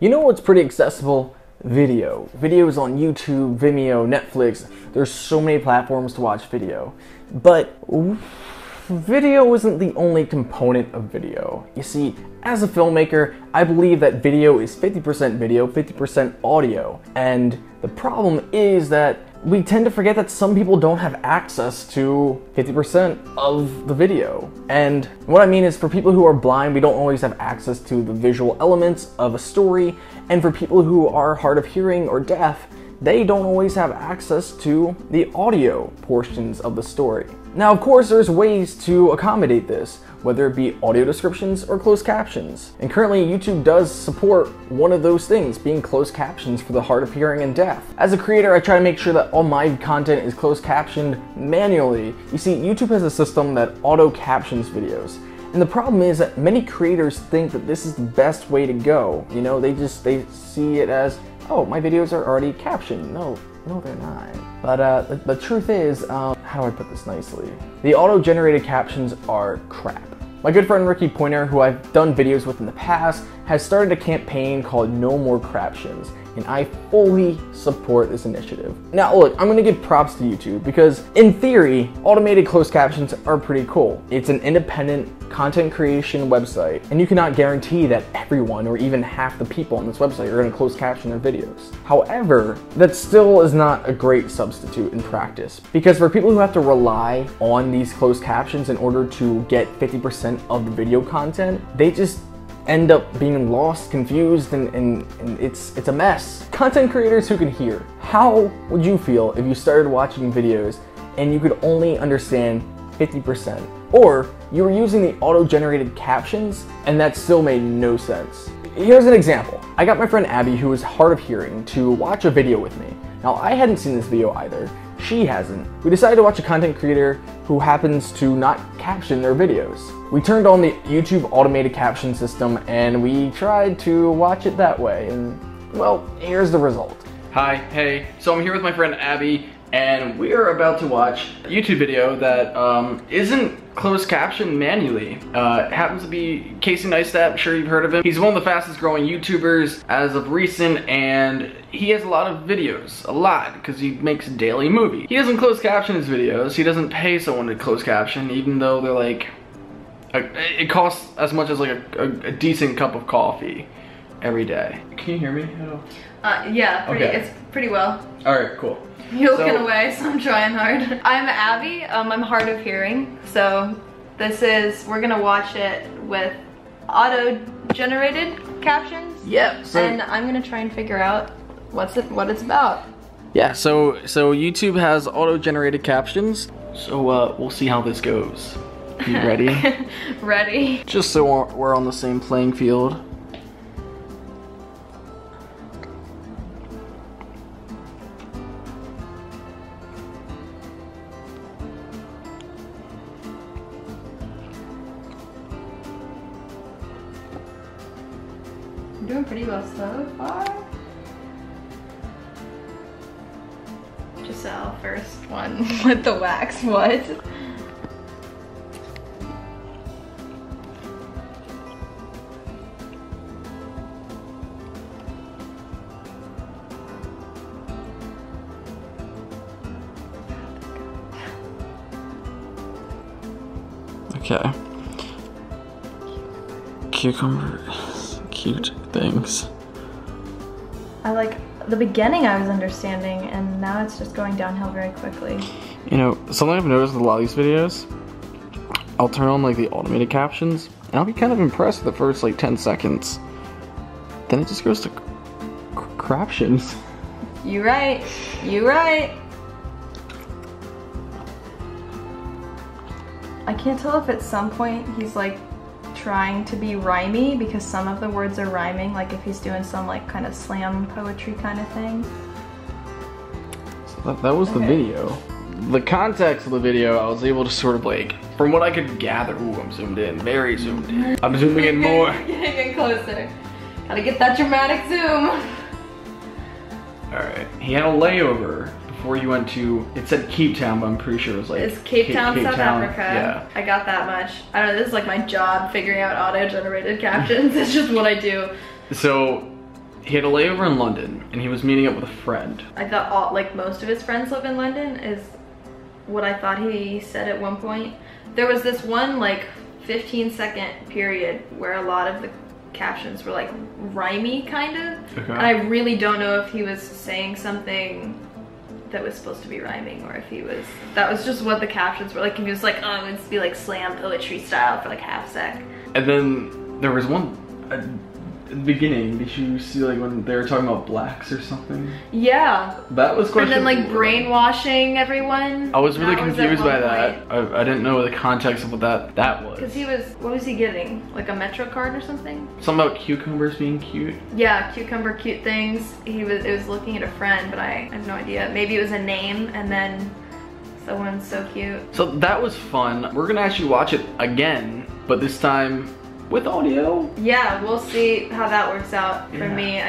You know what's pretty accessible? Video. Videos on YouTube, Vimeo, Netflix. There's so many platforms to watch video. But video isn't the only component of video. You see, as a filmmaker, I believe that video is 50% video, 50% audio. And the problem is that we tend to forget that some people don't have access to 50% of the video. And what I mean is, for people who are blind, we don't always have access to the visual elements of a story. And for people who are hard of hearing or deaf, they don't always have access to the audio portions of the story. Now, of course, there's ways to accommodate this, whether it be audio descriptions or closed captions. And currently, YouTube does support one of those things, being closed captions for the hard of hearing and deaf. As a creator, I try to make sure that all my content is closed captioned manually. You see, YouTube has a system that auto captions videos. And the problem is that many creators think that this is the best way to go. You know, they see it as, oh, my videos are already captioned. No, they're not. But the truth is, how do I put this nicely? The auto-generated captions are crap. My good friend Rikki, Poynter, who I've done videos with in the past, has started a campaign called No More Craptions, and I fully support this initiative. Now look, I'm gonna give props to YouTube because in theory, automated closed captions are pretty cool. It's an independent content creation website, and you cannot guarantee that everyone or even half the people on this website are gonna close caption their videos. However, that still is not a great substitute in practice, because for people who have to rely on these closed captions in order to get 50% of the video content, they just end up being lost, confused, and it's a mess. Content creators who can hear, how would you feel if you started watching videos and you could only understand 50%? Or you were using the auto-generated captions and that still made no sense. Here's an example. I got my friend Abby, who is hard of hearing, to watch a video with me. Now, I hadn't seen this video either. She hasn't. We decided to watch a content creator who happens to not caption their videos. We turned on the YouTube automated caption system and we tried to watch it that way, and well, here's the result. Hi, hey, so I'm here with my friend Abby, and we are about to watch a YouTube video that isn't closed captioned manually. It happens to be Casey Neistat. I'm sure you've heard of him. He's one of the fastest growing YouTubers as of recent, and he has a lot of videos, because he makes a daily movie. He doesn't close caption his videos. He doesn't pay someone to close caption, even though they're like, it costs as much as like a decent cup of coffee every day. Can you hear me? Yeah, it's pretty well. All right, cool. You're looking away, so I'm trying hard. I'm Abby. I'm hard of hearing, so we're gonna watch it with auto-generated captions. Yep. And I'm gonna try and figure out what it's about. Yeah. So YouTube has auto-generated captions. So we'll see how this goes. You ready? Ready. Just so we're on the same playing field. I'm doing pretty well so far. Giselle, first one with the wax. What? Okay. Cucumbers, cute things. The beginning I was understanding, and now it's just going downhill very quickly. You know, something I've noticed with a lot of these videos, I'll turn on like the automated captions, and I'll be kind of impressed with the first like 10 seconds. Then it just goes to craptions. You right. You right. I can't tell if at some point he's like trying to be rhymey, because some of the words are rhyming, like if he's doing some like kind of slam poetry kind of thing. So that was the video. The context of the video, I was able to sort of like, from what I could gather, ooh, I'm zoomed in, very zoomed in. I'm zooming in more. Getting closer. Gotta get that dramatic zoom. Alright, he had a layover before you went to, it said Cape Town, but I'm pretty sure it was like... It's Cape Town, South Africa. Yeah. I got that much. I don't know, this is like my job, figuring out auto-generated captions. It's just what I do. So, he had a layover in London and he was meeting up with a friend. I thought like most of his friends live in London is what I thought he said at one point. There was this one like 15-second period where a lot of the captions were like rhymey kind of. Okay. And I really don't know if he was saying something that was supposed to be rhyming or if he was, that was just what the captions were like. And he was like, oh, it's be like slam poetry style for like half a sec. And then there was one at the beginning, did you see like when they were talking about blacks or something? Yeah. That was questionable. And then like brainwashing everyone. I was really confused by point. that. I didn't know the context of what that was. Because he was, what was he giving? Like a Metro card or something? Something about cucumbers being cute? Yeah, cucumber cute things. It was looking at a friend, but I have no idea. Maybe it was a name and then someone's so cute. So that was fun. We're gonna actually watch it again, but this time with audio. Yeah, we'll see how that works out for Yeah. me.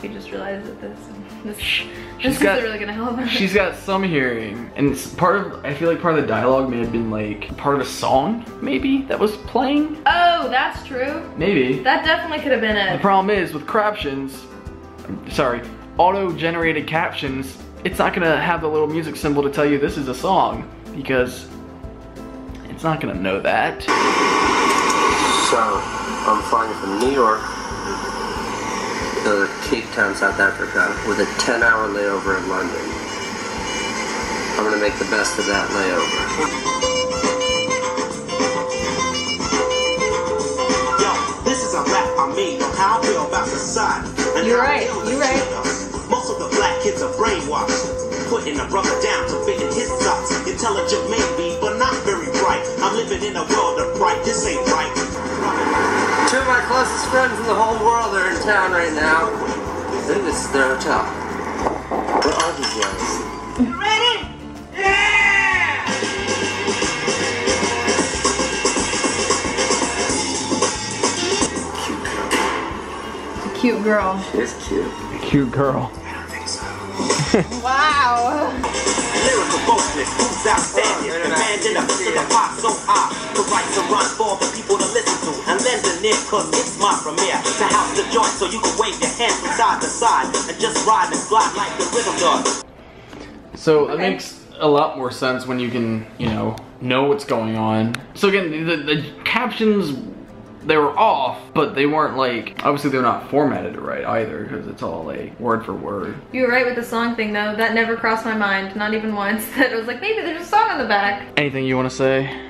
We just realized that this She's got, isn't really gonna help. She's got some hearing, and it's I feel like part of the dialogue may have been like part of a song, maybe, that was playing. Oh, that's true. Maybe. That definitely could have been The it. problem is with Craptions, sorry, auto-generated captions, it's not gonna have the little music symbol to tell you this is a song, because it's not gonna know that. So, I'm flying from New York to Cape Town, South Africa, with a 10-hour layover in London. I'm gonna make the best of that layover. Yo, this is a rap I made on how I feel about society. You're right, you're right. Most of the black kids are brainwashed, putting a brother down to fitting his socks. Intelligent maybe, but not very bright. I'm living in a world of fright. This ain't right. Two of my closest friends in the whole world are in town right now. I think this is their hotel. Where are these guys? You ready? Yeah! Cute girl. She is cute. Cute girl. I don't think so. Wow. Lyrical boldness, who's outstanding, demanding a piece of the pop so high. To write to run for the people to listen to, and lend an ear, cause it's my premiere. To house the joint so you can wave your hands from side to side, and just ride and glide like the rhythm does. So it makes a lot more sense when you can, you know what's going on. So again, the captions, they were off, but they weren't like, obviously they're not formatted right either, because it's all like word for word. You were right with the song thing though. That never crossed my mind, not even once. That it was like, maybe there's a song on the back. Anything you want to say?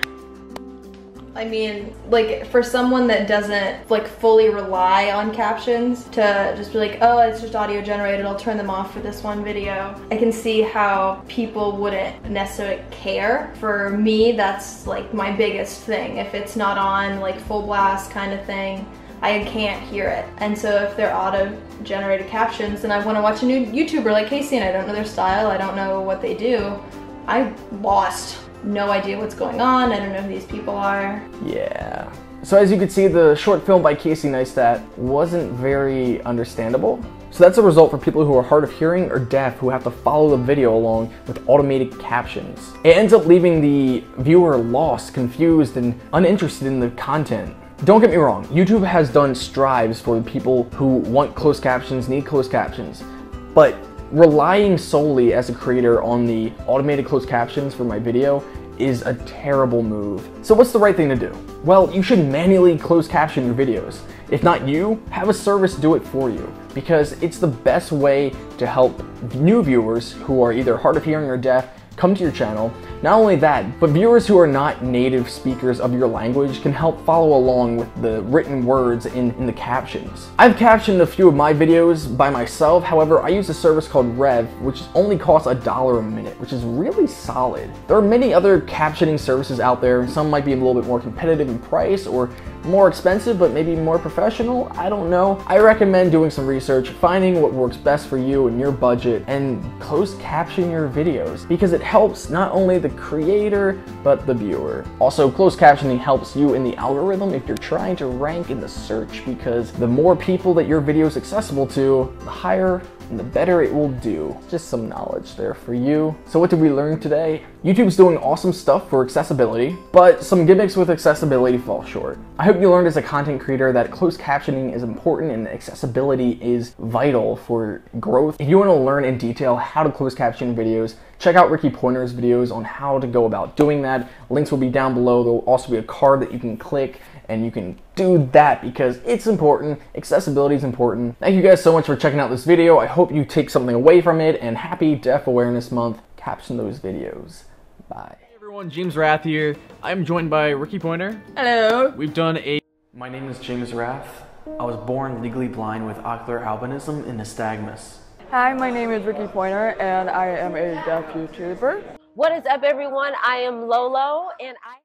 I mean, like for someone that doesn't like fully rely on captions to just be like, oh, it's just audio generated, I'll turn them off for this one video. I can see how people wouldn't necessarily care. For me, that's like my biggest thing. If it's not on like full blast kind of thing, I can't hear it. And so if they're auto-generated captions and I want to watch a new YouTuber like Casey and I don't know their style, I don't know what they do, I'm lost. No idea what's going on, I don't know who these people are. Yeah. So as you can see, the short film by Casey Neistat wasn't very understandable. So that's a result for people who are hard of hearing or deaf who have to follow the video along with automated captions. It ends up leaving the viewer lost, confused, and uninterested in the content. Don't get me wrong, YouTube has done strives for the people who want closed captions, need closed captions, but relying solely as a creator on the automated closed captions for my video is a terrible move. So what's the right thing to do? Well, you should manually close caption your videos. If not you, have a service do it for you, because it's the best way to help new viewers who are either hard of hearing or deaf come to your channel. Not only that, but viewers who are not native speakers of your language can help follow along with the written words in the captions. I've captioned a few of my videos by myself, however, I use a service called Rath, which only costs $1 a minute, which is really solid. There are many other captioning services out there. Some might be a little bit more competitive in price or more expensive, but maybe more professional. I don't know. I recommend doing some research, finding what works best for you and your budget, and closed caption your videos, because it helps not only the creator, but the viewer. Also, closed captioning helps you in the algorithm if you're trying to rank in the search, because the more people that your video is accessible to, the higher and the better it will do. Just some knowledge there for you. So what did we learn today? YouTube's doing awesome stuff for accessibility, but some gimmicks with accessibility fall short. I hope you learned as a content creator that closed captioning is important and accessibility is vital for growth. If you want to learn in detail how to close caption videos, check out Rikki Poynter's videos on how to go about doing that. Links will be down below. There will also be a card that you can click and you can do that because it's important. Accessibility is important. Thank you guys so much for checking out this video. I hope you take something away from it, and happy Deaf Awareness Month. Caption those videos. Bye. Hey everyone, James Rath here. I'm joined by Rikki Poynter. Hello. We've done a... My name is James Rath. I was born legally blind with ocular albinism and nystagmus. Hi, my name is Rikki Poynter, and I am a deaf YouTuber. What is up, everyone? I am Lolo, and I